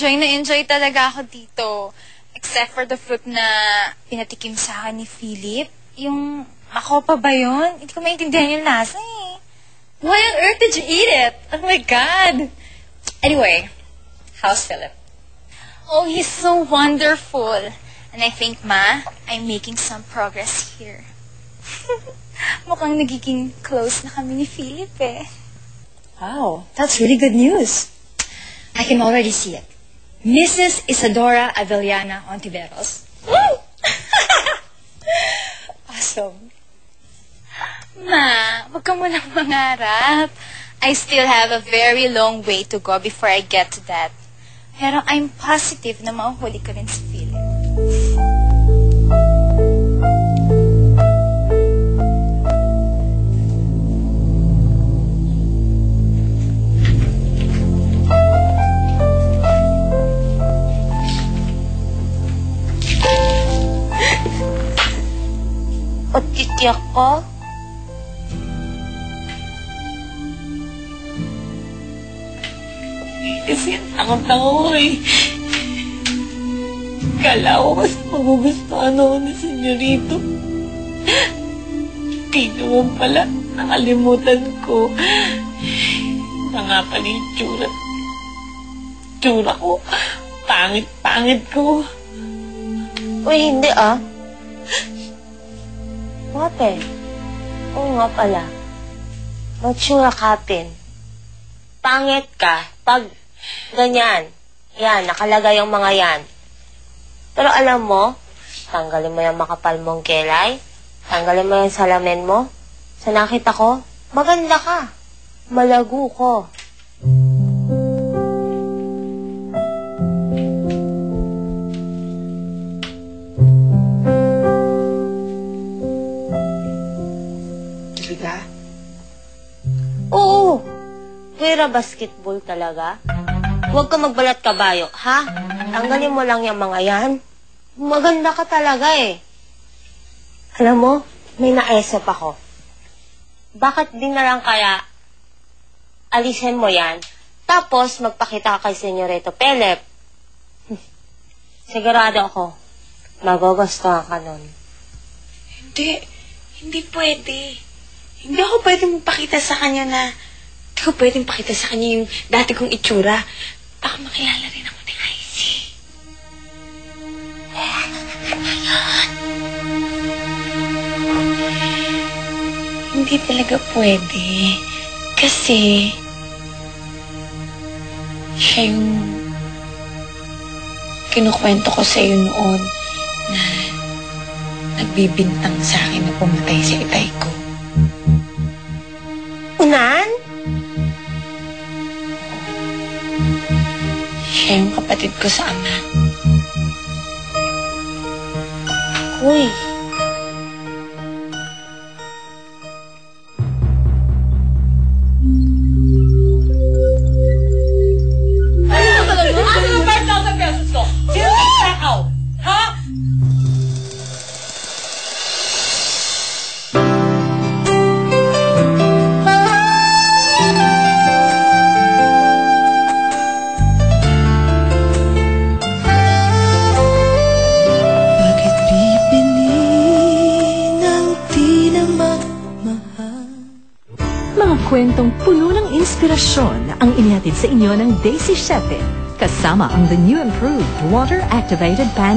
Enjoy na enjoy talaga ako dito. Except for the fruit na pinatikim sa akin ni Philip. Yung makopa ba yun? Hindi ko maintindihan yung lasa eh. Why on earth did you eat it? Oh my God! Anyway, how's Philip? Oh, he's so wonderful. And I think, Ma, I'm making some progress here. Mukhang nagiging close na kami ni Philip eh. Wow, that's really good news. I can already see it. Mrs. Isadora Avellana Ontiveros. Awesome. Ma, wag ka munang mangarap. I still have a very long way to go before I get to that. Pero I'm positive na mahuhuli ko rin si Philip. Ba't titiyak ko? Kasi takot ako eh. Kala ko kasi magugustuhan ako ni Senyorito. Di naman pala, nakalimutan ko. Na nga pala yung tsura ko. Pangit ko. Uy, hindi ah. Ate, oo nga pala. Matsura kapin. Pangit ka pag ganyan. Yan, nakalagay yung mga yan. Pero alam mo, tanggalin mo yung makapal mong kelay, tanggalin mo yung salamin mo. Sa nakita ko, maganda ka. Malago ko. Talaga? Oo. Pwera basketball talaga. Huwag ka magbalat kabayo, ha? Tanggalin mo lang yung mga yan. Maganda ka talaga eh. Alam mo, may naisip ako. Bakit di na lang kaya alisin mo yan, tapos magpakita ka kay Senyorito Philip? Sigurado ako, magugustuhan ka nun. Hindi pwede. Hindi ako pwedeng magpakita sa kanya na... Hindi ko pwedeng pakita sa kanya yung dati kong itsura. Baka makilala rin ako ni Icy. Hindi talaga pwede. Kasi... siya yung... kinukwento ko sa iyo noon na... nagbibintang sa akin na pumatay si itay ko. Unan? Siya yung kapatid ko sa ama. Uy. Ano yung 5,000 pesos ko? Sino nagtakaw? Ha? Mga kwentong puno ng inspirasyon ang inihatid sa inyo ng Daisy Shepe kasama ang the new improved water-activated pan